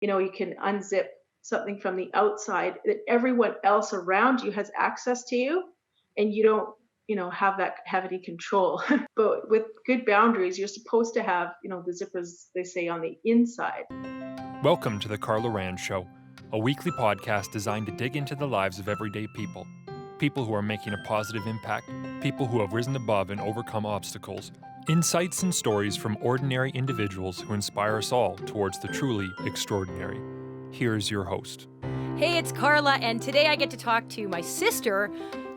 you can unzip something from the outside that everyone else around you has access to you, and you don't, have any control. But with good boundaries, you're supposed to have, the zippers, they say, on the inside. Welcome to the Carla Rand Show, a weekly podcast designed to dig into the lives of everyday people. People who are making a positive impact, people who have risen above and overcome obstacles. Insights and stories from ordinary individuals who inspire us all towards the truly extraordinary. Here's your host. Hey, it's Carla, and today I get to talk to my sister,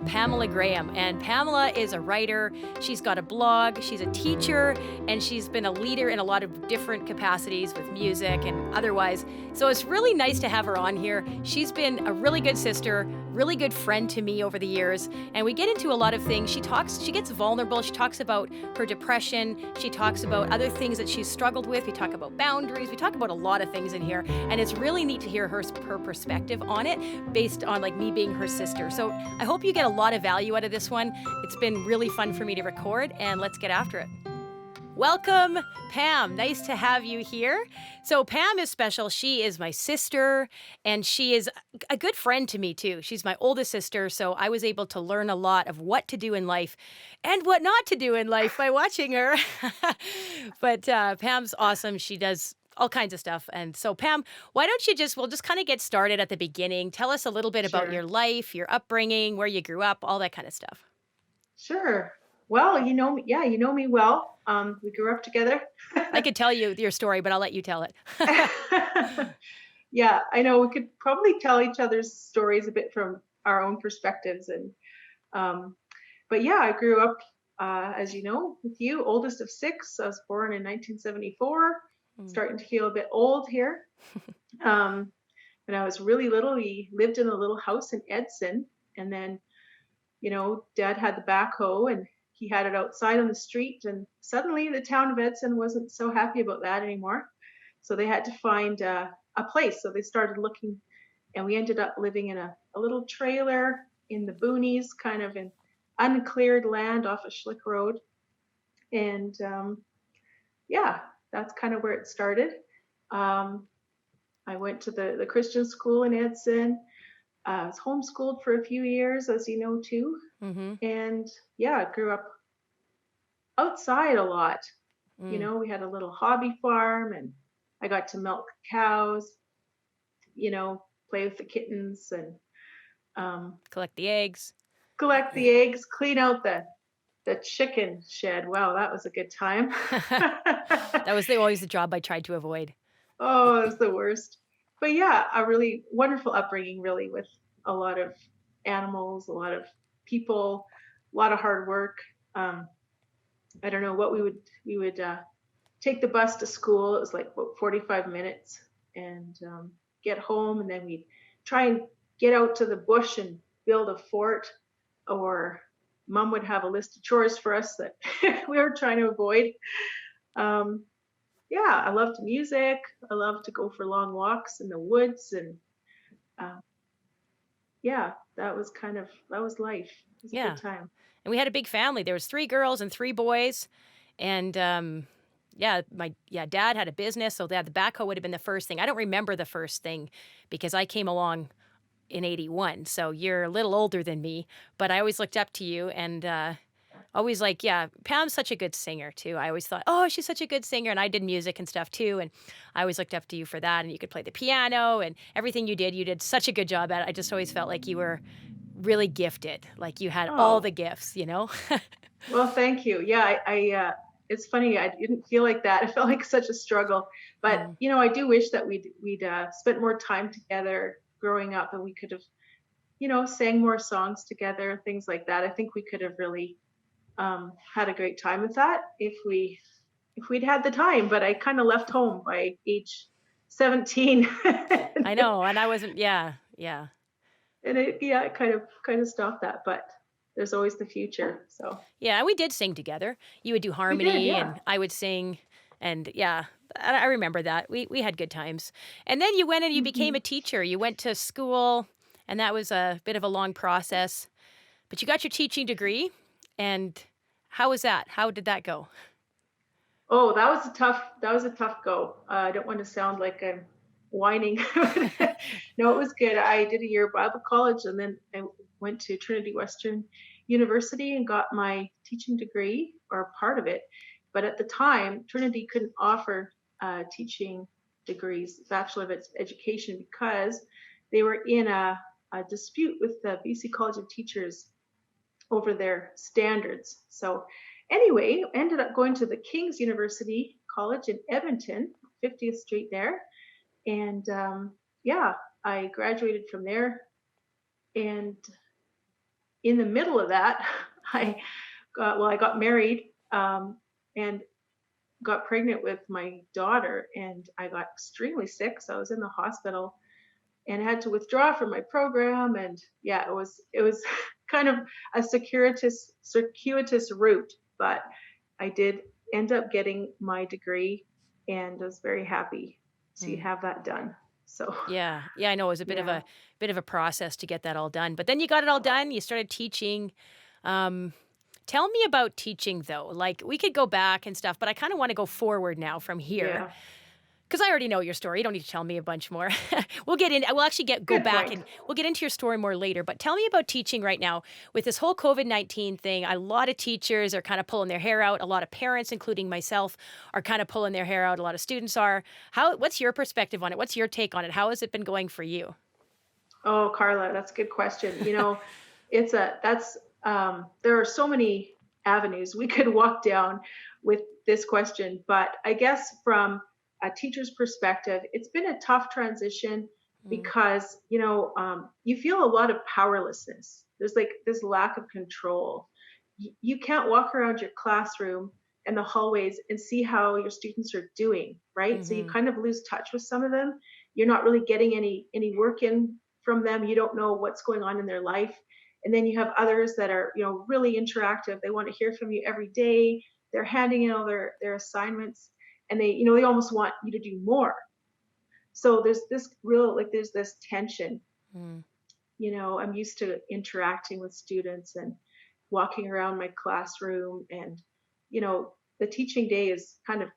Pamela Graham. And Pamela is a writer, she's got a blog, she's a teacher, and she's been a leader in a lot of different capacities with music and otherwise. So it's really nice to have her on here. She's been a really good sister, really good friend to me over the years, and we get into a lot of things. She gets vulnerable, she talks about her depression, she talks about other things that she's struggled with, we talk about boundaries, we talk about a lot of things in here, and it's really neat to hear her perspective on it based on me being her sister. So I hope you get a lot of value out of this one. It's been really fun for me to record, and let's get after it. Welcome, Pam. Nice to have you here. So Pam is special. She is my sister, and she is a good friend to me, too. She's my oldest sister, so I was able to learn a lot of what to do in life and what not to do in life by watching her. But Pam's awesome. She does all kinds of stuff. And so, Pam, why don't we'll just kind of get started at the beginning. Tell us a little bit about Sure. your life, your upbringing, where you grew up, all that kind of stuff. Sure. Well, you know me. Yeah, you know me well. We grew up together. I could tell you your story, but I'll let you tell it. Yeah, I know we could probably tell each other's stories a bit from our own perspectives, but yeah, I grew up, as you know, with you, oldest of six. I was born in 1974. Starting to feel a bit old here. When I was really little, we lived in a little house in Edson, and then, Dad had the backhoe and he had it outside on the street, and suddenly the town of Edson wasn't so happy about that anymore. So they had to find a place. So they started looking, and we ended up living in a little trailer in the boonies, kind of in uncleared land off a Schlick Road. And yeah, that's kind of where it started. I went to the Christian school in Edson. I was homeschooled for a few years, as you know, too. Mm-hmm. And yeah, I grew up outside a lot. We had a little hobby farm, and I got to milk cows, play with the kittens, and Collect the eggs. clean out the chicken shed. Wow, that was a good time. That was always the job I tried to avoid. Oh, it was the worst. But yeah, a really wonderful upbringing, really, with a lot of animals, a lot of people, a lot of hard work. I don't know what we would take the bus to school. It was like about 45 minutes, and get home, and then we'd try and get out to the bush and build a fort, or Mom would have a list of chores for us that we were trying to avoid. Yeah, I loved music. I loved to go for long walks in the woods, and yeah, that was life. It was a Yeah. good time. And we had a big family. There was 3 girls and 3 boys. And Dad had a business, so the backhoe would have been the first thing. I don't remember the first thing because I came along in 81. So you're a little older than me, but I always looked up to you, and always Pam's such a good singer too. I always thought, oh, she's such a good singer. And I did music and stuff too. And I always looked up to you for that. And you could play the piano, and everything you did such a good job at it. I just always felt like you were really gifted. Like you had all the gifts, Well, thank you. Yeah, it's funny. I didn't feel like that. I felt like such a struggle, but I do wish that we'd spent more time together growing up, and we could have, sang more songs together, things like that. I think we could have really had a great time with that if we'd had the time. But I kind of left home by age 17. I know, and I wasn't. Yeah. And it kind of stopped that, but there's always the future. So Yeah, we did sing together. You would do harmony, yeah. and I would sing, and yeah, I remember that. We had good times. And then you went and you became a teacher. You went to school, and that was a bit of a long process. But you got your teaching degree, and how was that? How did that go? Oh, that was a tough go. I don't want to sound like I'm whining. No, it was good. I did a year of Bible college, and then I went to Trinity Western University and got my teaching degree, or part of it. But at the time, Trinity couldn't offer teaching degrees, Bachelor of Education, because they were in a dispute with the BC College of Teachers over their standards. So anyway, ended up going to the King's University College in Edmonton, 50th Street there. And yeah, I graduated from there. And in the middle of that, I got married, and got pregnant with my daughter, and I got extremely sick. So I was in the hospital and had to withdraw from my program. And yeah, it was kind of a circuitous route, but I did end up getting my degree, and was very happy to Mm. have that done. So Yeah. Yeah, I know it was a yeah, bit of a process to get that all done. But then you got it all done, you started teaching. Um, Tell me about teaching though. Like we could go back and stuff, but I kind of want to go forward now from here. yeah, Because I already know your story. You don't need to tell me a bunch more. We'll actually go good back point. and we'll get into your story more later. But tell me about teaching right now with this whole COVID-19 thing. A lot of teachers are kind of pulling their hair out. A lot of parents, including myself, are kind of pulling their hair out. A lot of students are. What's your perspective on it? What's your take on it? How has it been going for you? Oh, Carla, that's a good question. There are so many avenues we could walk down with this question, but I guess from a teacher's perspective, it's been a tough transition Mm, because, you feel a lot of powerlessness. There's like this lack of control. You can't walk around your classroom and the hallways and see how your students are doing, right? So you mm-hmm, kind of lose touch with some of them. You're not really getting any work in from them. You don't know what's going on in their life. And then you have others that are, really interactive. They want to hear from you every day. They're handing in all their assignments, and they almost want you to do more. So there's this tension. mm, I'm used to interacting with students and walking around my classroom, and the teaching day is kind of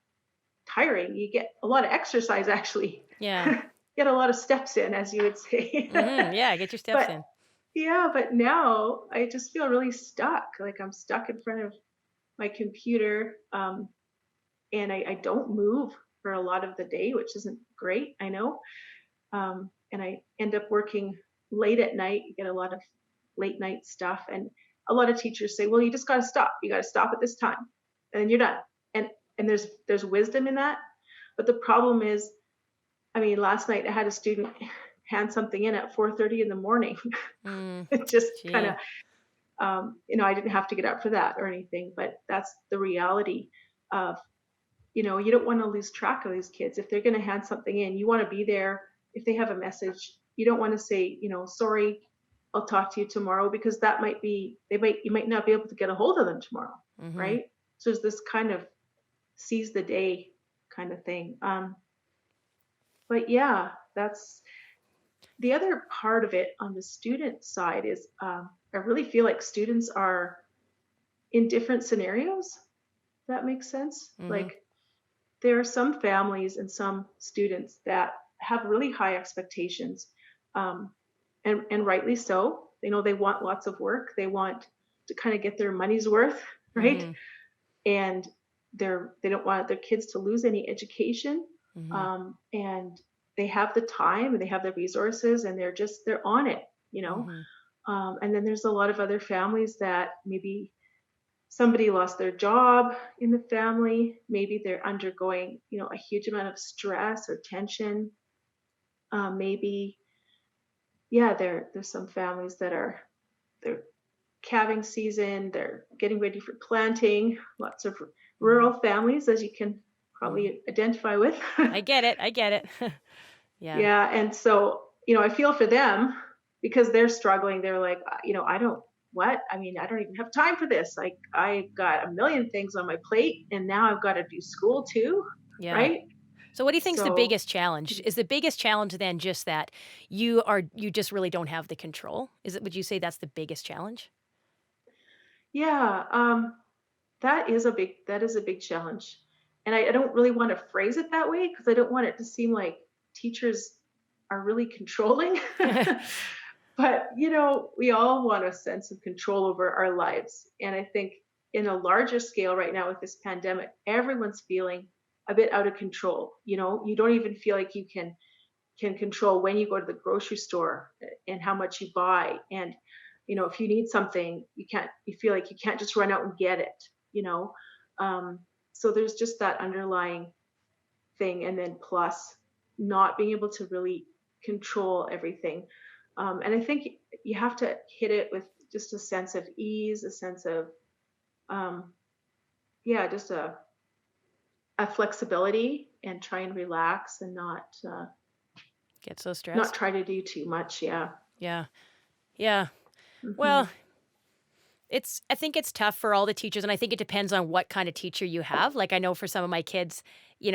tiring. You get a lot of exercise, actually. yeah. Get a lot of steps in, as you would say. Mm-hmm, yeah. Get your steps But in. yeah, but now I just feel really stuck. Like I'm stuck in front of my computer, and I don't move for a lot of the day, which isn't great, I know. And I end up working late at night. You get a lot of late night stuff, and a lot of teachers say, "Well, you just got to stop. You got to stop at this time, and then you're done." And there's wisdom in that, but the problem is, I mean, last night I had a student hand something in at 4:30 in the morning. Mm, It just kind of, gee. I didn't have to get up for that or anything, but that's the reality of, you don't want to lose track of these kids. If they're going to hand something in, you want to be there. If they have a message, you don't want to say, sorry, I'll talk to you tomorrow, because that might be, you might not be able to get a hold of them tomorrow. Mm-hmm. Right. So there's this kind of seize the day kind of thing. But yeah, that's the other part of it on the student side is, I really feel like students are in different scenarios. That makes sense. Mm-hmm. Like there are some families and some students that have really high expectations, um, and rightly so. They want lots of work. They want to kind of get their money's worth, right? Mm-hmm. And they don't want their kids to lose any education, Mm-hmm. and they have the time and they have the resources, and they're on it, you know. Mm-hmm. And then there's a lot of other families that maybe somebody lost their job in the family. Maybe they're undergoing, a huge amount of stress or tension. Maybe, yeah, there's some families that they're calving season. They're getting ready for planting. Lots of Mm-hmm. rural families, as you can Mm-hmm. probably identify with. I get it. I get it. Yeah. Yeah, and so, I feel for them because they're struggling. They're like, I don't what? I mean, I don't even have time for this. Like I got a million things on my plate, and now I've got to do school too, Yeah. right? So what do you think's the So, biggest challenge? Is the biggest challenge then just that you just really don't have the control? Would you say that's the biggest challenge? yeah, that is a big challenge. And I don't really want to phrase it that way because I don't want it to seem like teachers are really controlling. But, you know, we all want a sense of control over our lives. And I think in a larger scale right now with this pandemic, everyone's feeling a bit out of control. You know, you don't even feel like you can control when you go to the grocery store and how much you buy. And, you know, if you need something, you feel like you can't just run out and get it, you know. Um, so there's just that underlying thing. And then plus not being able to really control everything. And I think you have to hit it with just a sense of ease, a sense of, um, yeah, just a flexibility, and try and relax and Get so not stressed. try to do too much. Yeah. Yeah. Yeah. Hmm. Well, I think it's tough for all the teachers, and I think it depends on what kind of teacher you have. Like, I know for some of my kids,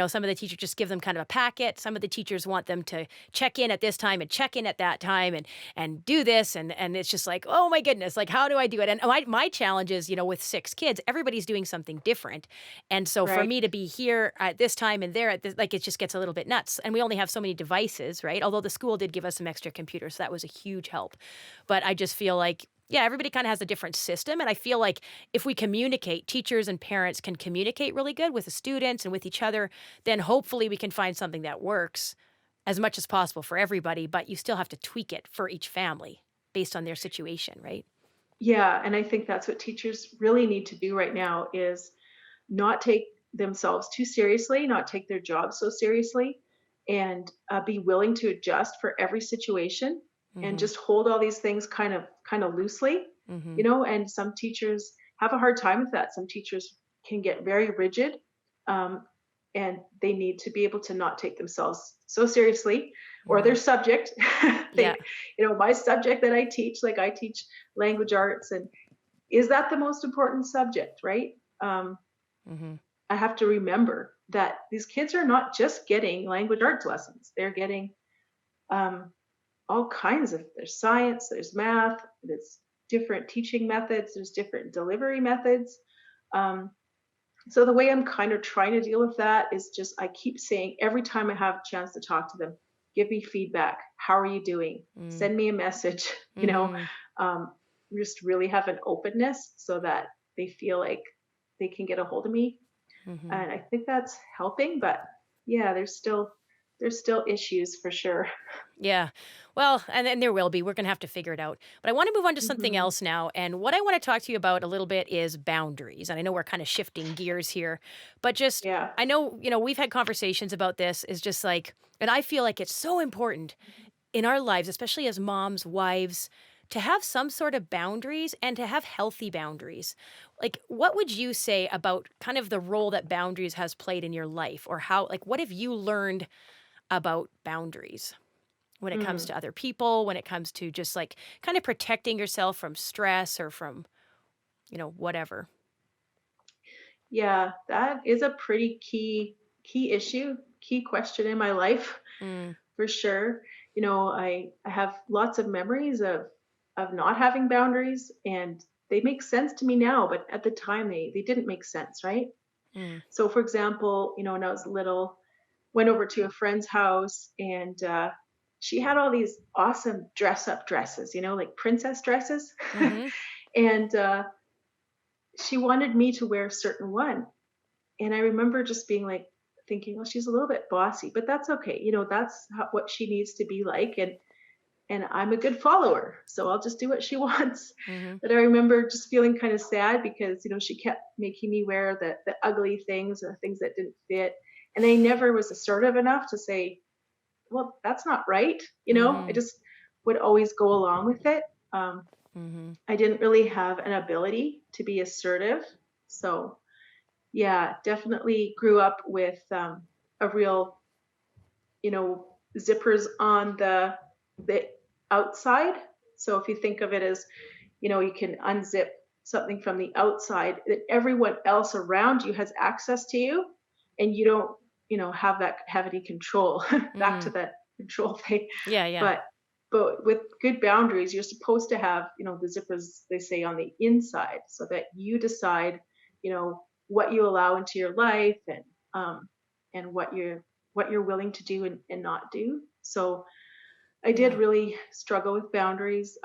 some of the teachers just give them kind of a packet. Some of the teachers want them to check in at this time and check in at that time and do this, and it's just like, oh my goodness, like how do I do it? And my challenge is, with 6 kids, everybody's doing something different, and so for Right. me to be here at this time and there at this, like, it just gets a little bit nuts. And we only have so many devices, right? Although the school did give us some extra computers, so that was a huge help. But I just feel like, yeah, everybody kind of has a different system. And I feel like if we communicate, teachers and parents can communicate really good with the students and with each other, then hopefully we can find something that works as much as possible for everybody. But you still have to tweak it for each family based on their situation, right? Yeah. And I think that's what teachers really need to do right now is not take themselves too seriously, not take their job so seriously, and be willing to adjust for every situation, and Mm-hmm. just hold all these things kind of loosely, Mm-hmm. you know. And some teachers have a hard time with that. Some teachers can get very rigid, um, and they need to be able to not take themselves so seriously, or Mm-hmm. their subject. Yeah. They, my subject that I teach, like I teach language arts, and is that the most important subject, right? um, Mm-hmm. I have to remember that these kids are not just getting language arts lessons. They're getting um, all kinds of, there's science, there's math, there's different teaching methods, there's different delivery methods. Um, so the way I'm kind of trying to deal with that is just, I keep saying every time I have a chance to talk to them, give me feedback. How are you doing? Send me a message, Mm-hmm. um, just really have an openness so that they feel like they can get a hold of me. Mm-hmm. And I think that's helping. But yeah, there's still issues for sure. Yeah. Well, and then there will be. We're going to have to figure it out. But I want to move on to something Hmm. else now. And what I want to talk to you about a little bit is boundaries. And I know we're kind of shifting gears here, but just, Yeah. I know, we've had conversations about this, is just like, and I feel like it's so important in our lives, especially as moms, wives, to have some sort of boundaries and to have healthy boundaries. Like, what would you say about kind of the role that boundaries has played in your life, or how, like, what have you learned about boundaries when it comes Mm. to other people, when it comes to just like kind of protecting yourself from stress or from, whatever. Yeah, that is a pretty key issue, key question in my life Mm, for sure. I have lots of memories of not having boundaries, and they make sense to me now, but at the time they didn't make sense, right? mm, So for example, when I was little, went over to a friend's house, and she had all these awesome dress up dresses, like princess dresses. mm-hmm, And she wanted me to wear a certain one. And I remember just being like, thinking, well, she's a little bit bossy, but that's okay. That's what she needs to be like. And I'm a good follower, so I'll just do what she wants. mm-hmm, But I remember just feeling kind of sad because she kept making me wear the ugly things, the things that didn't fit, and I never was assertive enough to say, well, that's not right. I mm-hmm, just would always go along with it. Um, mm-hmm. I didn't really have an ability to be assertive, so yeah, definitely grew up with a real, zippers on the outside. So if you think of it as, you can unzip something from the outside that everyone else around you has access to you, and you don't, have any control. Back to Mm. that control thing. Yeah, yeah. But with good boundaries, you're supposed to have, the zippers, they say, on the inside, so that you decide, what you allow into your life, and what what you're willing to do and not do. So I did Yeah. really struggle with boundaries.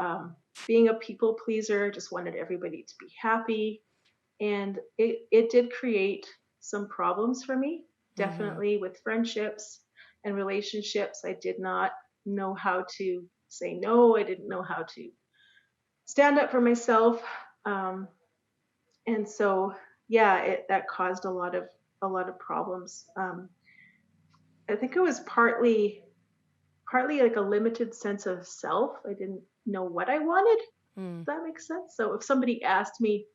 Being a people pleaser, just wanted everybody to be happy. And it did create some problems for me, Mm-hmm. definitely with friendships and relationships. I did not know how to say no. I didn't know how to stand up for myself. Um, and so, yeah, that caused a lot of problems. I think it was partly like a limited sense of self. I didn't know what I wanted. Mm. If that makes sense. So if somebody asked me,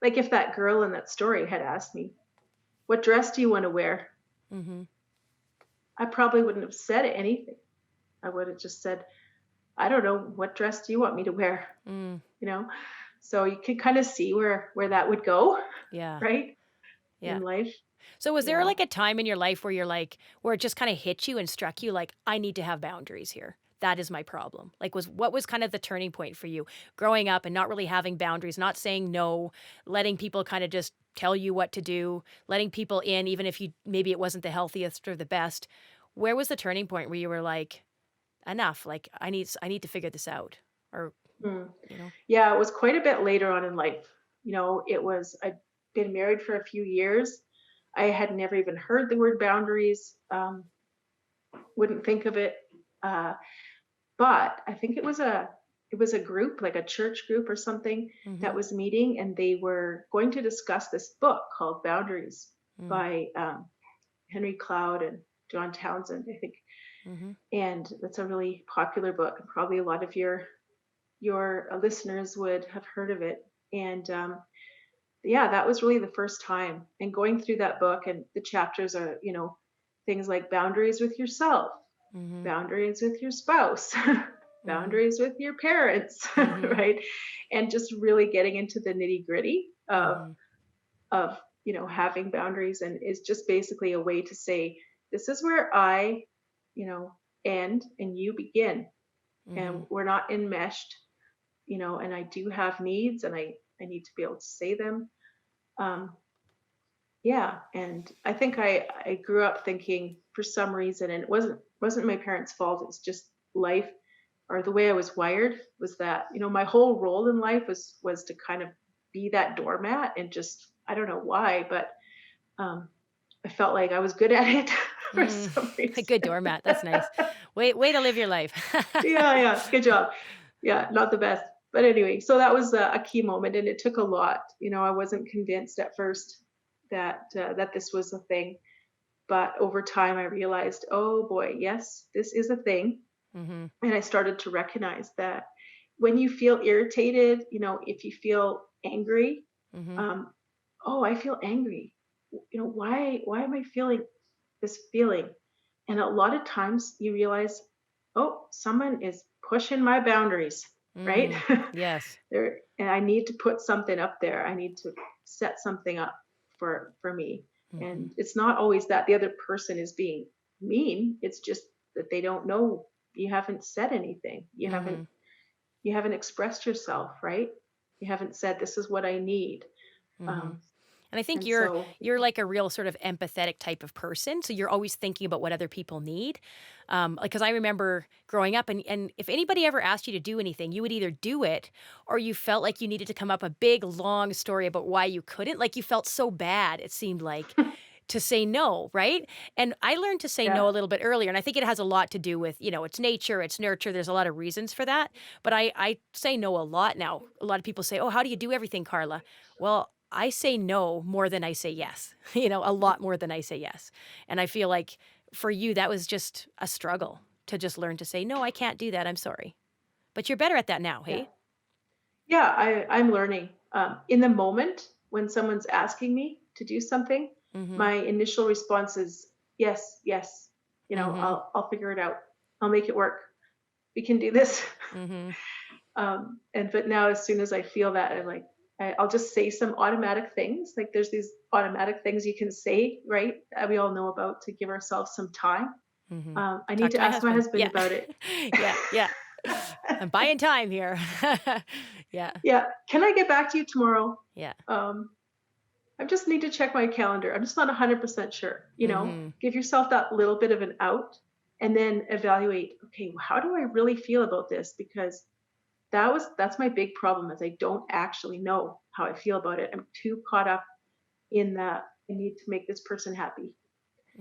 like if that girl in that story had asked me, "What dress do you want to wear?" Mm-hmm. I probably wouldn't have said anything. I would have just said, "I don't know, what dress do you want me to wear?" Mm. You know? So you can kind of see where that would go, Yeah. right? Yeah. In life. So was there Yeah. like a time in your life where you're like, where it just kind of hit you and struck you like, I need to have boundaries here. That is my problem. Like what was kind of the turning point for you growing up and not really having boundaries, not saying no, letting people kind of just tell you what to do, letting people in even if you maybe it wasn't the healthiest or the best. Where was the turning point where you were like, enough, like I need to figure this out or Hmm. you know? Yeah, it was quite a bit later on in life. I'd been married for a few years. I had never even heard the word boundaries. Wouldn't think of it. Uh, but I think it was a group, like a church group or something, that Mhm. was meeting, and they were going to discuss this book called Boundaries Mm. by Henry Cloud and John Townsend, I think. Mhm. And that's a really popular book. Probably a lot of your listeners would have heard of it. And yeah, that was really the first time. And going through that book, and the chapters are, things like boundaries with yourself, Mhm. boundaries with your spouse, Mhm. boundaries with your parents, Mhm. right? And just really getting into the nitty gritty Mhm. of having boundaries, and is just basically a way to say, this is where I, you know, end and you begin, and Mhm. we're not enmeshed, and I do have needs, and I need to be able to say them. Um, yeah, and I think I grew up thinking, for some reason, and it wasn't my parents' fault. It's just life, or the way I was wired, was that my whole role in life was to kind of be that doormat, and just, I don't know why, but um, I felt like I was good at it for Mm. some A reason. good doormat. That's nice. Way to live your life. Yeah, yeah, good job. Yeah, not the best, but anyway, so that was a key moment, and it took a lot. I wasn't convinced at first that this was a thing, but over time I realized, oh boy, yes, this is a thing. Mhm. And I started to recognize that when you feel irritated, if you feel angry, Mhm. um, oh, I feel angry. Why am I feeling this feeling? And a lot of times you realize, oh, someone is pushing my boundaries, right? Mm. Yes. And I need to put something up there. I need to set something up for me. Mhm. And it's not always that the other person is being mean. It's just that they don't know. You haven't said anything. You haven't Mhm. you haven't expressed yourself, right? You haven't said, this is what I need. Mhm. Um, And I think and you're so, you're like a real sort of empathetic type of person, so you're always thinking about what other people need. Like, 'cause I remember growing up, and if anybody ever asked you to do anything, you would either do it or you felt like you needed to come up a big long story about why you couldn't. Like you felt so bad, it seemed like, to say no, right? And I learned to say yeah. no a little bit earlier, and I think it has a lot to do with, it's nature, it's nurture. There's a lot of reasons for that. But I say no a lot now. A lot of people say, "Oh, how do you do everything, Carla?" Well, I say no more than I say yes, a lot more than I say yes. And I feel like for you, that was just a struggle to just learn to say, no, I can't do that. I'm sorry. But you're better at that now, Yeah. hey? Yeah, I'm learning. In the moment when someone's asking me to do something, Mm-hmm. my initial response is yes, yes. Mm-hmm. I'll figure it out. I'll make it work. We can do this. Mm-hmm. And but now, as soon as I feel that, I'll just say some automatic things. Like there's these automatic things you can say, right? That we all know about, to give ourselves some time. Mm-hmm. I need Talk to to my ask my husband. husband Yeah. about it. Yeah. Yeah. I'm buying time here. Yeah. Yeah, can I get back to you tomorrow? Yeah. Um, I just need to check my calendar. I'm just not 100% sure, Mm-hmm. give yourself that little bit of an out and then evaluate, okay, how do I really feel about this? Because that's my big problem is I don't actually know how I feel about it. I'm too caught up in that I need to make this person happy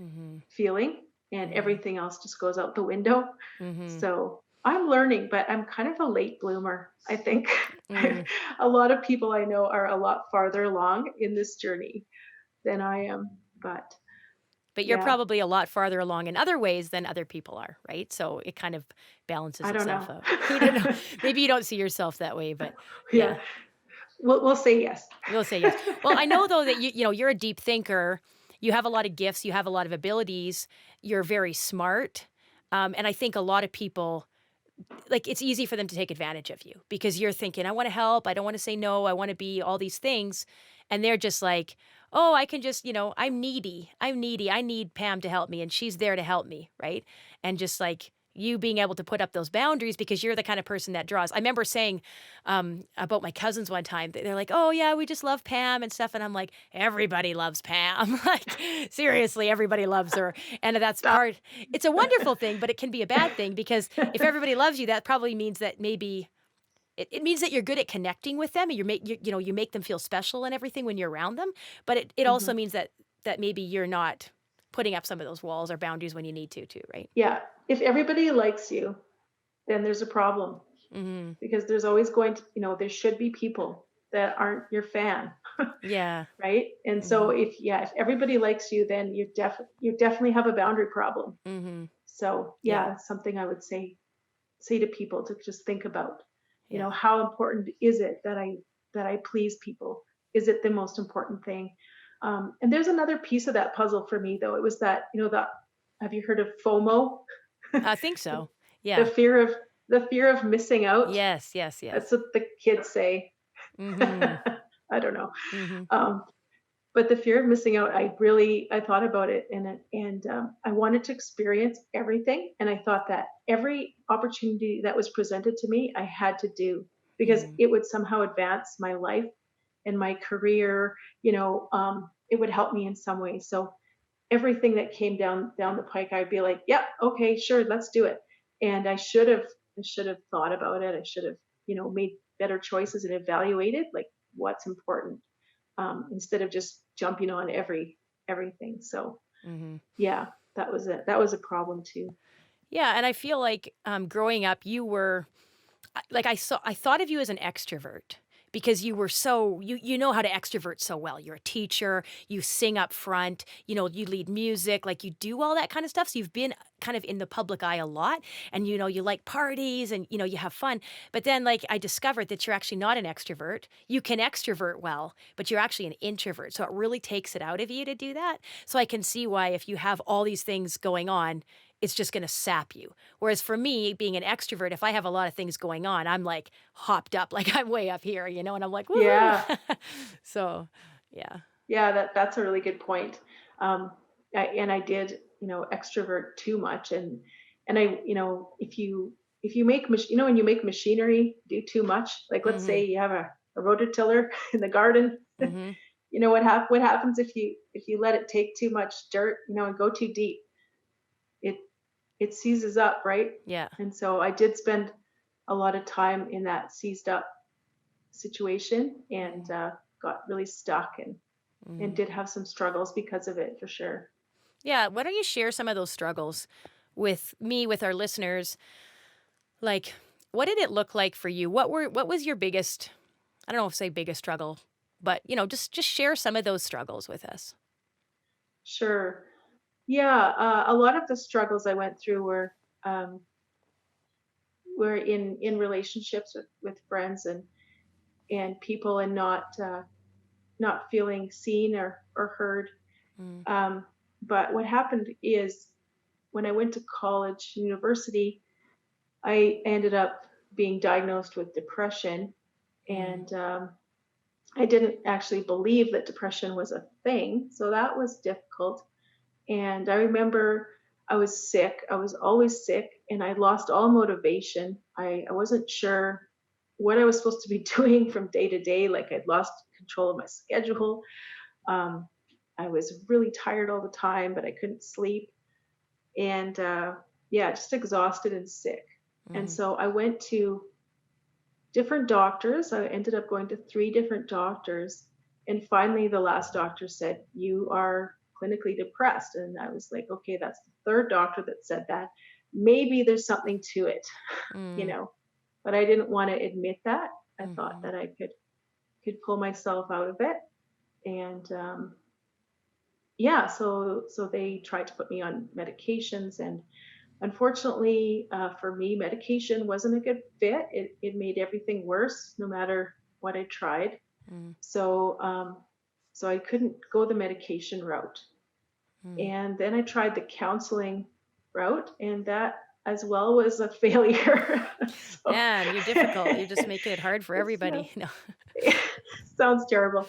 Mm-hmm. feeling, and Mm-hmm. everything else just goes out the window. Mm-hmm. So I'm learning, but I'm kind of a late bloomer, I think. Mm-hmm. A lot of people I know are a lot farther along in this journey than I am. But But you're yeah, probably a lot farther along in other ways than other people are, right? So it kind of balances I don't itself know. out. You don't know. Maybe you don't see yourself that way, but Yeah, yeah, we'll say yes. we'll say yes. Well, I know though that you're a deep thinker. You have a lot of gifts. You have a lot of abilities. You're very smart, and I think a lot of people like it's easy for them to take advantage of you because you're thinking, I want to help. I don't want to say no. I want to be all these things. And they're just like, oh, I can just, I'm needy. I'm needy. I need Pam to help me. And she's there to help me. Right. And just like you being able to put up those boundaries because you're the kind of person that draws. I remember saying about my cousins one time, they're like, oh, yeah, we just love Pam and stuff. And I'm like, everybody loves Pam. Like, seriously, everybody loves her. And that's Stop. part, it's a wonderful thing, but it can be a bad thing because if everybody loves you, that probably means that maybe it means that you're good at connecting with them and you make them feel special and everything when you're around them. But it also Mhm. means that maybe you're not putting up some of those walls or boundaries when you need to too, right? Yeah, if everybody likes you, then there's a problem Mm-hmm. because there's always going to, there should be people that aren't your fan, Yeah. right? And so Mm-hmm. if everybody likes you, then you definitely have a boundary problem. Mm-hmm. So Yeah. yeah, something I would say to people to just think about, Yeah. how important is it that I please people? Is it the most important thing? And there's another piece of that puzzle for me though. It was that, that have you heard of FOMO? I think so. the Yeah. fear of the fear of missing out. Yes. Yes. That's Yes. what the kids say. Mm-hmm. I don't know. Mm-hmm. Um, but the fear of missing out, I thought about it, and I wanted to experience everything, and I thought that every opportunity that was presented to me, I had to do because Mm-hmm. it would somehow advance my life and my career. It would help me in some way. So everything that came down the pike, I'd be like, "Yeah, okay, sure, let's do it." And I should have thought about it. I should have, made better choices and evaluated like what's important instead of just jumping on everything. So Mm-hmm. yeah, that was a problem too. Yeah. And I feel like growing up, you were like I thought of you as an extrovert because you were so you know how to extrovert so well. You're a teacher, you sing up front, you lead music, like you do all that kind of stuff. So you've been kind of in the public eye a lot and you like parties and you have fun. But then like I discovered that you're actually not an extrovert. You can extrovert well, but you're actually an introvert. So it really takes it out of you to do that. So I can see why if you have all these things going on, it's just going to sap you. Whereas for me, being an extrovert, if I have a lot of things going on, I'm like hopped up, like I'm way up here, and I'm like, woohoo. Yeah, So, yeah. yeah, that's a really good point. And I did, extrovert too much, and I, if you make when you make machinery do too much, like let's Mm-hmm. say you have a rototiller in the garden, Mm-hmm. what happens if you let it take too much dirt, and go too deep? It it seizes up, right? Yeah. And so I did spend a lot of time in that seized up situation and got really stuck and Mm-hmm. did have some struggles because of it for sure. Yeah. Why don't you share some of those struggles with me, with our listeners? Like, what did it look like for you? What was your biggest, I don't know if say biggest struggle, but just share some of those struggles with us. Sure. Yeah, a lot of the struggles I went through um, were in relationships with friends and people and not feeling seen or heard. Mm-hmm. Um, but what happened is when I went to college, university, I ended up being diagnosed with depression, and I didn't actually believe that depression was a thing, so that was difficult. And I remember I was sick. I was always sick, and I lost all motivation. I wasn't sure what I was supposed to be doing from day to day. Like I'd lost control of my schedule. Um, I was really tired all the time, but I couldn't sleep. And yeah, just exhausted and sick. And Mm. so I went to different doctors. I ended up going to 3 different doctors. And finally, the last doctor said, "You are clinically depressed." And I was like, okay, that's the third doctor that said that. Maybe there's something to it, you Mm. know. But I didn't want to admit that. I thought Mhm. that I could pull myself out of it. And yeah, so they tried to put me on medications, and unfortunately, for me, medication wasn't a good fit. It made everything worse, no matter what I tried. Mm. So so I couldn't go the medication route. Mm. And then I tried the counseling route, and that as well was a failure. So Man, you're difficult. You're just making it hard for it's, everybody. No. sounds terrible.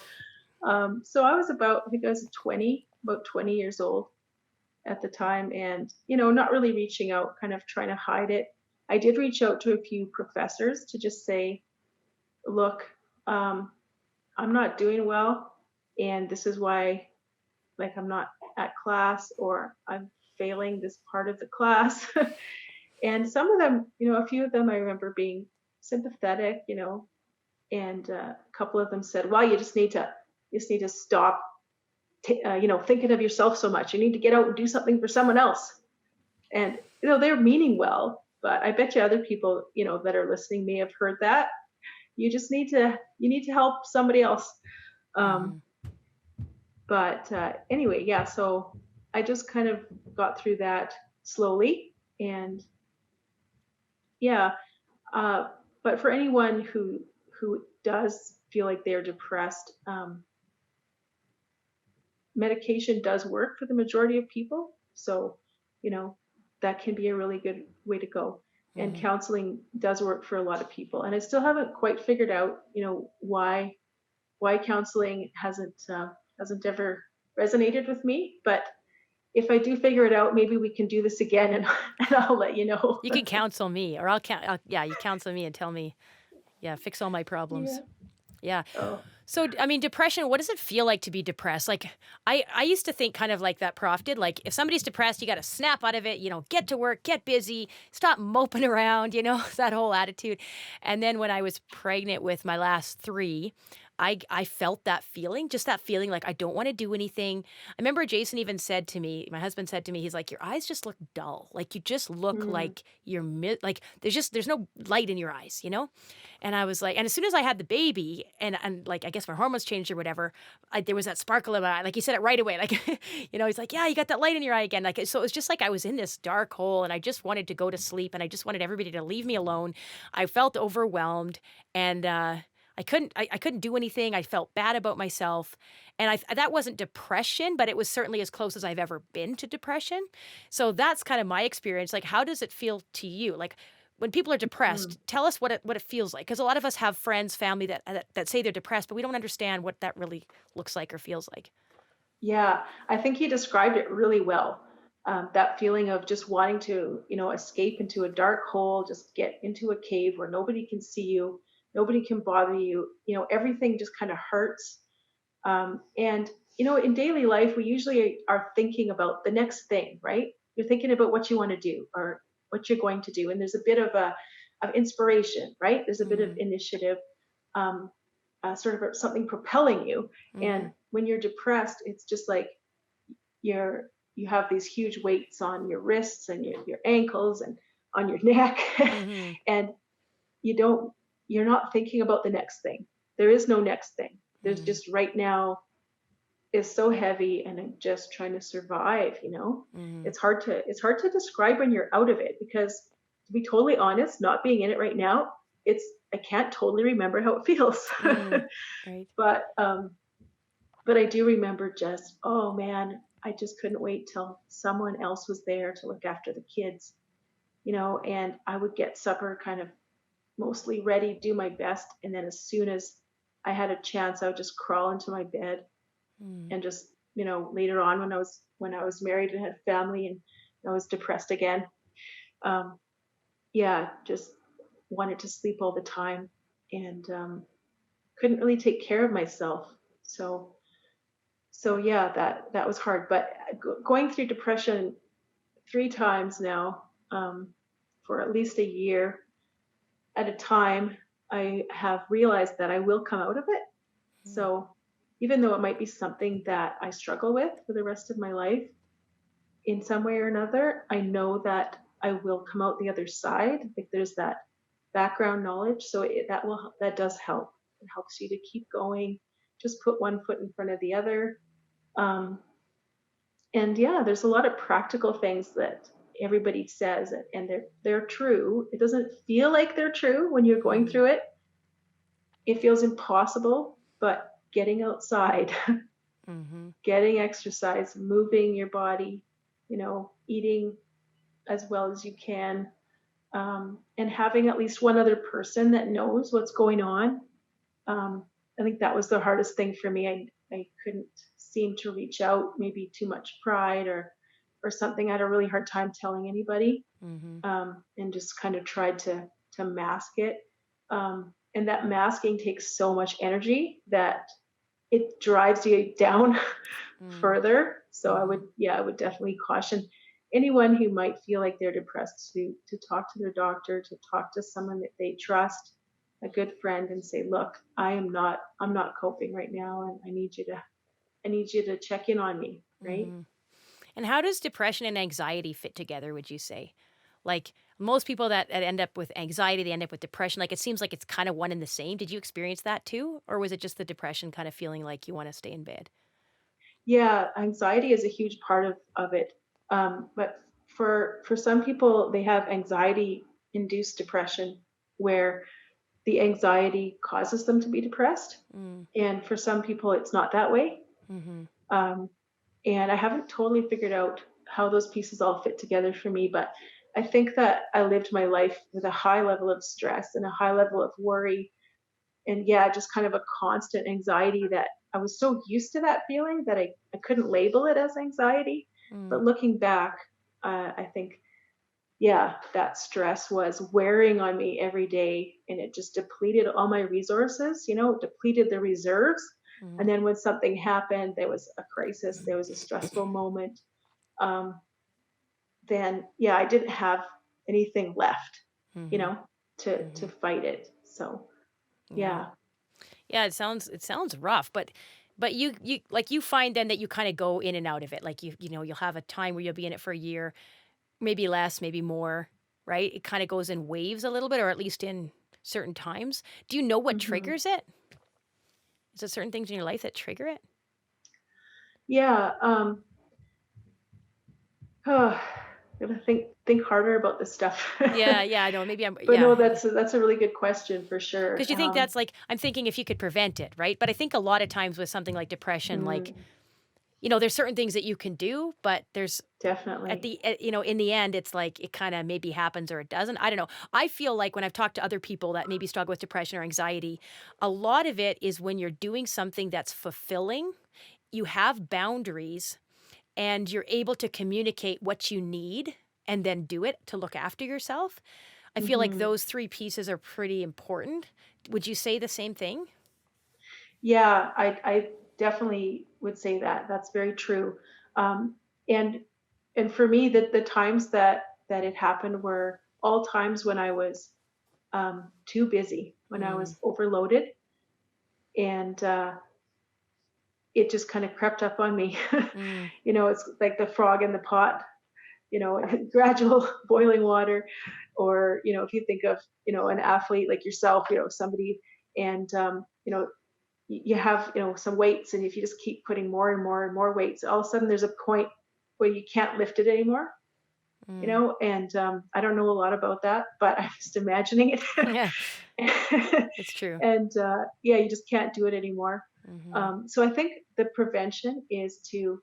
So I was about, I think I was 20, about 20 years old at the time, and not really reaching out, kind of trying to hide it. I did reach out to a few professors to just say, look, um, I'm not doing well, and this is why, like, I'm not at class, or I'm failing this part of the class. And some of them, a few of them, I remember being sympathetic, and a couple of them said, well, you just need to stop thinking of yourself so much. You need to get out and do something for someone else. And they're meaning well, but I bet you other people, that are listening may have heard that. You need to help somebody else. Um, Mhm. but anyway, yeah. So I just kind of got through that slowly, and yeah. Uh, but for anyone who does feel like they're depressed, medication does work for the majority of people. So, you know, that can be a really good way to go. And Mhm. counseling does work for a lot of people. And I still haven't quite figured out, why counseling hasn't ever resonated with me. But if I do figure it out, maybe we can do this again, and, and I'll let you know. You can counsel me, or yeah, you counsel me and tell me, yeah, fix all my Yeah. problems. Yeah. Oh. So, I mean, depression, what does it feel like to be depressed? Like, I used to think kind of like that prof did. Like, if somebody's depressed, you got to snap out of it, get to work, get busy, stop moping around, that whole attitude. And then when I was pregnant with my last three, I felt that feeling, just that feeling like I don't want to do anything. I remember Jason even said to me, my husband said to me, he's like, your eyes just look dull. Like, you just look Mm, like like, there's no light in your eyes. And I was like, and as soon as I had the baby, and like I guess my hormones changed or whatever, there was that sparkle in my eye. Like he said it right away. Like, he's like, yeah, you got that light in your eye again. Like, so it was just like I was in this dark hole, and I just wanted to go to sleep, and I just wanted everybody to leave me alone. I felt overwhelmed, and I couldn't do anything. I felt bad about myself, and that wasn't depression, but it was certainly as close as I've ever been to depression. So that's kind of my experience. Like, how does it feel to you? Like, when people are mm. depressed, tell us what it feels like, because a lot of us have friends, family that say they're depressed, but we don't understand what that really looks like or feels like. Yeah, I think he described it really well. That feeling of just wanting to, escape into a dark hole, just get into a cave where nobody can see you, nobody can bother you. Everything just kind of hurts. And in daily life, we usually are thinking about the next thing, right? You're thinking about what you want to do, or what you're going to do, and there's a bit of inspiration, right? There's a bit of Mhm. initiative. Um, sort of something propelling you. And Mhm. when you're depressed, it's just like you have these huge weights on your wrists and your ankles and on your neck, Mhm. and you don't you're not thinking about the next thing. There is no next thing. There's Mhm. just right now is so heavy, and I'm just trying to survive. Mhm. It's hard to describe when you're out of it, because, to be totally honest, not being in it right now, it's I can't totally remember how it feels. Mhm. Right. but but I do remember, just, oh man, I just couldn't wait till someone else was there to look after the kids, and I would get supper kind of mostly ready, do my best, and then as soon as I had a chance, I would just crawl into my bed, Mhm. and just, later on, when I was married and had family, and I was depressed again, um, yeah, just wanted to sleep all the time, and couldn't really take care of myself. So So yeah, that was hard. But going through depression 3 times now, for at least a year at a time, I have realized that I will come out of it. Mm. So even though it might be something that I struggle with for the rest of my life, in some way or another, I know that I will come out the other side. Like there's that background knowledge, so that does help. It helps you to keep going. Just put one foot in front of the other. Um, and yeah, there's a lot of practical things that everybody says, and they're true. It doesn't feel like they're true when you're going Mm. through it. It feels impossible, but getting outside, Mm-hmm. getting exercise, moving your body, eating as well as you can, and having at least one other person that knows what's going on. Um, I think that was the hardest thing for me. I couldn't seem to reach out, maybe too much pride or something. I had a really hard time telling anybody, Mm-hmm. and just kind of tried to mask it. And that masking takes so much energy that it drives you down Mm. further. So Mm-hmm. I would definitely caution anyone who might feel like they're depressed to talk to their doctor, to talk to someone that they trust, a good friend, and say, look, I'm not coping right now, and I need you to check in on me, right? Mm-hmm. And how does depression and anxiety fit together, would you say? Like most people that end up with anxiety, they end up with depression. Like it seems like it's kind of one and the same. Did you experience that too? Or was it just the depression kind of feeling like you want to stay in bed? Yeah, anxiety is a huge part of it. But for some people, they have anxiety induced depression where the anxiety causes them to be depressed. Mm. And for some people, it's not that way. Mm-hmm. Um, and I haven't totally figured out how those pieces all fit together for me, but I think that I lived my life with a high level of stress and a high level of worry. And yeah, just kind of a constant anxiety that I was so used to that feeling that I couldn't label it as anxiety. Mm. But looking back, I think, yeah, that stress was wearing on me every day, and it just depleted all my resources, depleted the reserves. Mm-hmm. And then when something happened, there was a crisis, there was a stressful moment, um, then yeah, I didn't have anything left, you Mm-hmm. know, to Mm-hmm. fight it. So Yeah. yeah. Yeah, it sounds rough, but you like you find then that you kind of go in and out of it. Like you'll have a time where you'll be in it for a year, maybe less, maybe more, right? It kind of goes in waves a little bit, or at least in certain times. Do you know what Hmm. triggers it? Is there certain things in your life that trigger it? Yeah. Oh, gotta think harder about this stuff. Yeah, yeah, I know. Maybe But no, yeah. that's a really good question for sure. Because you think that's like, I'm thinking if you could prevent it, right? But I think a lot of times with something like depression, like, Mm, there's certain things that you can do, but there's definitely. in the end, it's like it kind of maybe happens or it doesn't. I don't know. I feel like when I've talked to other people that maybe struggle with depression or anxiety, a lot of it is when you're doing something that's fulfilling, you have boundaries, and you're able to communicate what you need and then do it to look after yourself. I feel like Hmm. those three pieces are pretty important. Would you say the same thing? Yeah, I definitely would say that. That's very true. Um, and and for me, the times that it happened were all times when I was too busy, when I Mm, was overloaded, and it just kind of crept up on me. mm, It's like the frog in the pot, gradual boiling water. Or if you think of an athlete like yourself, somebody, and you have some weights, and if you just keep putting more and more and more weights, all of a sudden there's a point where you can't lift it anymore. mm. And I don't know a lot about that, but I'm just imagining Yeah, it. it's true. And yeah, you just can't do it anymore. Hmm. So I think the prevention is to,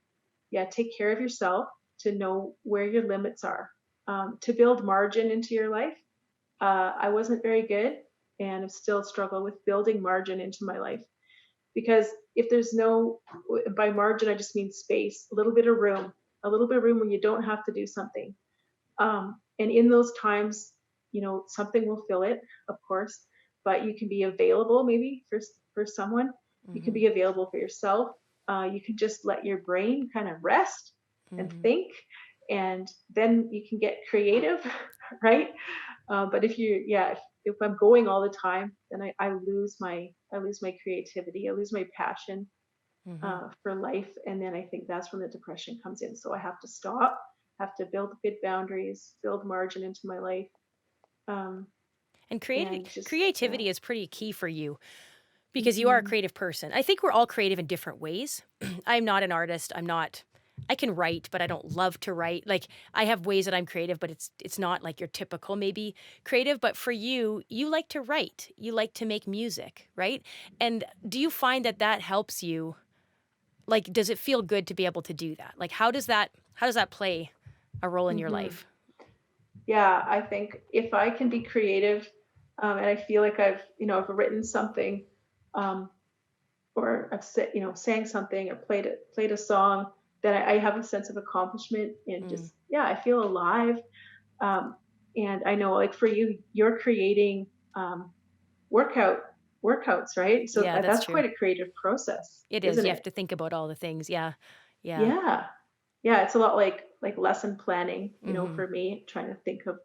yeah, take care of yourself, to know where your limits are, to build margin into your life. I wasn't very good, and I still struggle with building margin into my life, because if there's no, by margin I just mean space, a little bit of room when you don't have to do something. And in those times, something will fill it, of course, but you can be available maybe for someone. You can Hmm. be available for yourself. you can just let your brain kind of rest and Mm-hmm. think, and then you can get creative, right? But if I'm going all the time, then I lose my creativity, I lose my passion Mm-hmm. for life, and then I think that's when the depression comes in. So I have to stop, have to build good boundaries, build margin into my life, um, And and just creativity is pretty key for you because you are a mhm. creative person. I think we're all creative in different ways. I'm not an artist. I can write, but I don't love to write. Like I have ways that I'm creative, but it's not like your typical maybe creative, but for you, you like to write. You like to make music, right? And do you find that that helps you? Like does it feel good to be able to do that? Like how does that play a role in your Mhm. life? Yeah, I think if I can be creative, and I feel like I've written something, um, or sang something or played a song, that I have a sense of accomplishment, and Mm. just, yeah, I feel alive. Um, and I know, like for you, you're creating um, workout workouts, right? So Yeah, that's that's true. quite a creative process, It is. isn't You have it? to think about all the things. Yeah. Yeah. Yeah, yeah. It's a lot like lesson planning, Mhm. for me, trying to think of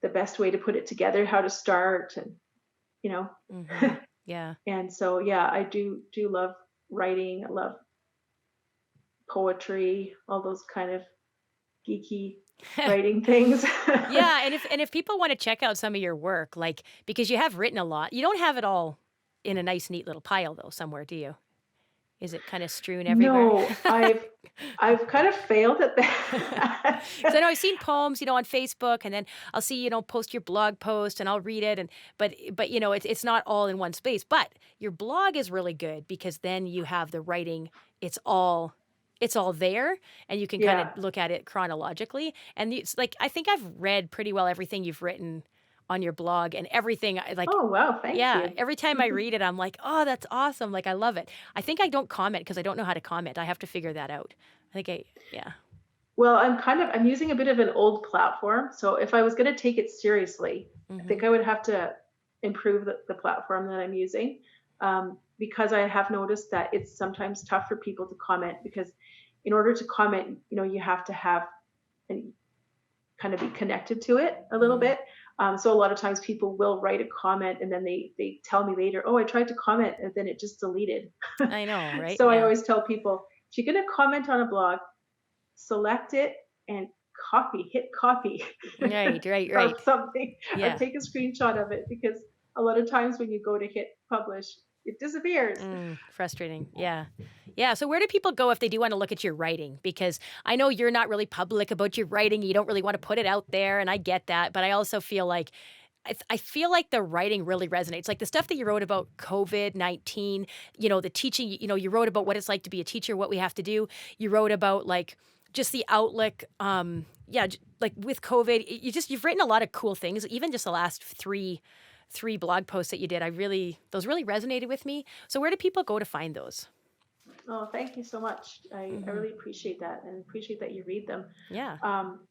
the best way to put it together, how to start, and you know. Mhm. Yeah. And so, yeah, I do love writing. I love poetry, all those kind of geeky writing things. Yeah, and if people want to check out some of your work, like because you have written a lot, you don't have it all in a nice, neat little pile though, somewhere, do you? Is it kind of strewn everywhere? No, I've kind of failed at that. Because I know I've seen poems, on Facebook, and then I'll see, post your blog post, and I'll read it, and but it's not all in one space. But your blog is really good because then you have the writing. It's all it's all there, and you can kind of Yeah. look at it chronologically. And it's like I think I've read pretty well everything you've written on your blog, and everything like. Oh, wow, thank Yeah, you. every time I read it, I'm like, oh, that's awesome. Like, I love it. I think I don't comment because I don't know how to comment. I have to figure that out. Yeah. Well, I'm using a bit of an old platform, so if I was going to take it seriously, I Mm-hmm. think I would have to improve the platform that I'm using, because I have noticed that it's sometimes tough for people to comment, because in order to comment, you have to have and kind of be connected to it a little Mm-hmm. bit. So a lot of times people will write a comment, and then they tell me later, oh, I tried to comment and then it just deleted. I know, right? So I Yeah. always tell people, if you're going to comment on a blog, select it and hit copy Right, right, or right. something, or Yeah. take a screenshot of it, because a lot of times when you go to hit publish, it disappears. Frustrating. Yeah. Yeah. So where do people go if they do want to look at your writing? Because I know you're not really public about your writing. You don't really want to put it out there, and I get that. But I also feel like I feel like the writing really resonates. Like the stuff that you wrote about COVID-19, the teaching, you wrote about what it's like to be a teacher, what we have to do. You wrote about like just the outlook. Yeah, like with COVID, you've written a lot of cool things. Even just the last three blog posts that you did, those really resonated with me. So where do people go to find those? Oh, thank you so much. I Hmm. really appreciate that, and appreciate that you read them. Yeah.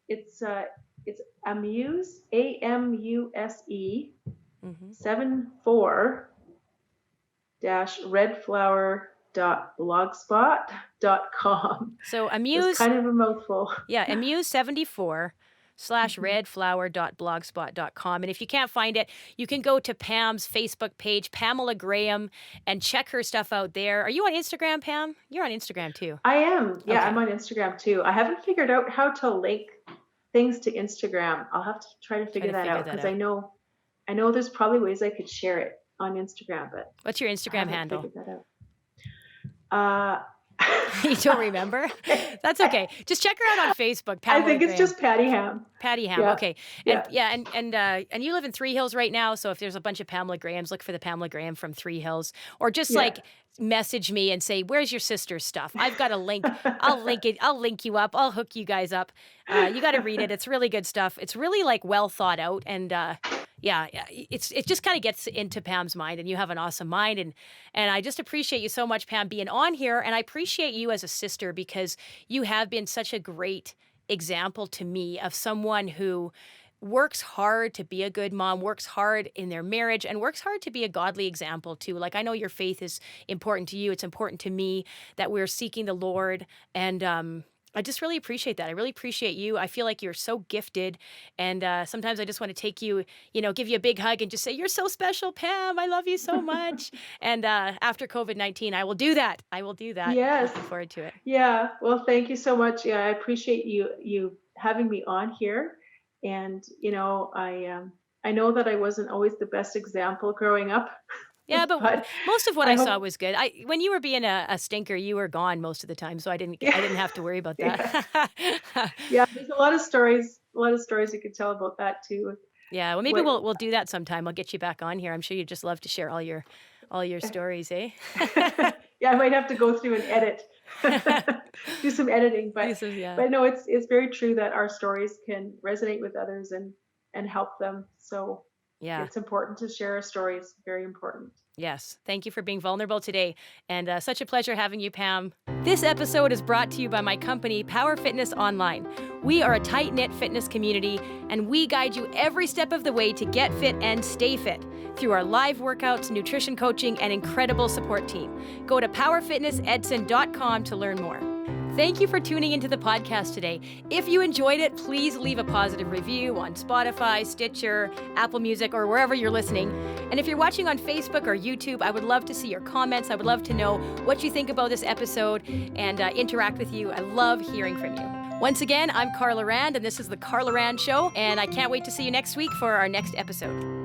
It's Amuse, AMUSE Hmm. 74 redflower.blogspot.com. So So it's Amuse, kind of a mouthful. yeah, Amuse74 Mhm. /redflower.blogspot.com. And if you can't find it, you can go to Pam's Facebook page, Pamela Graham, and check her stuff out there. Are you on Instagram, Pam? You're on Instagram too. I am. Yeah, I'm Okay. on Instagram too. I haven't figured out how to link things to Instagram. I'll have to try to Try figure to that figure out, that because out. I know there's probably ways I could share it on Instagram, but What's your I Instagram haven't handle? figured that out. Uh, You don't remember? That's okay. Just check her out on Facebook, I Pamela think it's Graham. just Patty Ham. Patty Ham. Yeah, Okay. And yeah, yeah, and you live in Three Hills right now, so if there's a bunch of Pamela Grahams, look for the Pamela Graham from Three Hills, or just yeah. like message me and say, "Where's your sister's stuff?" I've got a link. I'll link it. I'll link you up. I'll hook you guys up. You got to read it. It's really good stuff. It's really like well thought out, and yeah, it just kind of gets into Pam's mind, and you have an awesome mind, and I just appreciate you so much, Pam, being on here, and I appreciate you as a sister because you have been such a great example to me of someone who works hard to be a good mom, works hard in their marriage, and works hard to be a godly example too. Like, I know your faith is important to you. It's important to me that we're seeking the Lord. And I just really appreciate that. I really appreciate you. I feel like you're so gifted. And sometimes I just want to take you, give you a big hug and just say, you're so special, Pam. I love you so much. And after COVID-19, I will do that. I will do that. Yes. Looking forward to it. Yeah. Well, thank you so much. Yeah, I appreciate you having me on here. And I know that I wasn't always the best example growing up. Yeah, but But most of what I hope, saw was good. When you were being a stinker, you were gone most of the time, so I didn't have to worry about yeah, that. yeah. There's a lot of stories you could tell about that too. Yeah, well, maybe What we'll do that sometime. I'll get you back on here. I'm sure you'd just love to share all your stories, eh? Yeah, I might have to go through and edit, do some editing, but Yeah. but no, it's very true that our stories can resonate with others and help them. So Yeah. it's important to share our stories. Very important. Yes. Thank you for being vulnerable today. And such a pleasure having you, Pam. This episode is brought to you by my company, Power Fitness Online. We are a tight-knit fitness community, and we guide you every step of the way to get fit and stay fit through our live workouts, nutrition coaching, and incredible support team. Go to powerfitnessedson.com to learn more. Thank you for tuning into the podcast today. If you enjoyed it, please leave a positive review on Spotify, Stitcher, Apple Music, or wherever you're listening. And if you're watching on Facebook or YouTube, I would love to see your comments. I would love to know what you think about this episode and interact with you. I love hearing from you. Once again, I'm Carla Rand, and this is The Carla Rand Show, and I can't wait to see you next week for our next episode.